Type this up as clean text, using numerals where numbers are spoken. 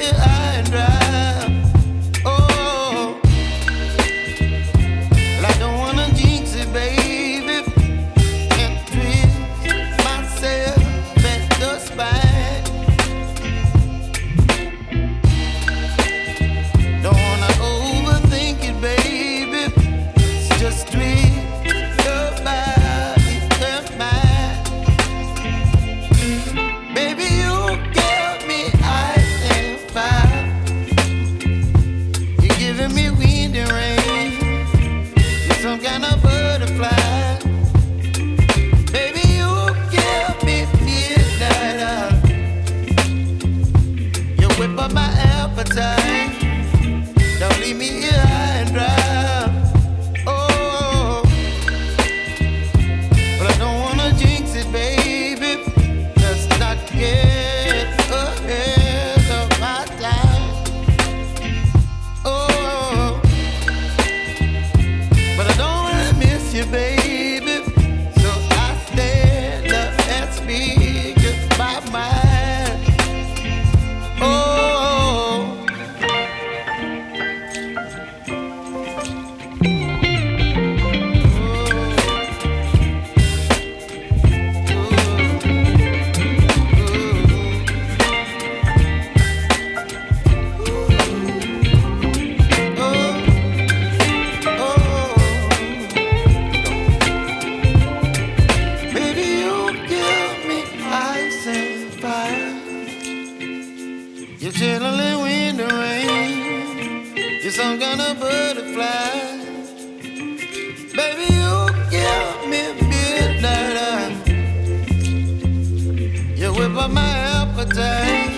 here high and dry. Oh, well, I don't wanna jinx it, baby, and twist myself at the spine. Don't wanna overthink it, baby. It's just twist your body and mine. Baby, you give me ice and fire. You're giving me wind and rain. You're some kind of butterfly. Baby, you give me midnight. You whip up my appetite. Don't leave me here high and dry. Oh, but I don't wanna jinx it, baby. Let's not get ahead of my time. Oh, but I don't wanna miss you, baby. So I stand up and speak my mind. Oh. Baby, you give me ice and fire. You're chilling wind and rain. You're some kind of butterfly. Baby, you give me midnight. You whip up my appetite.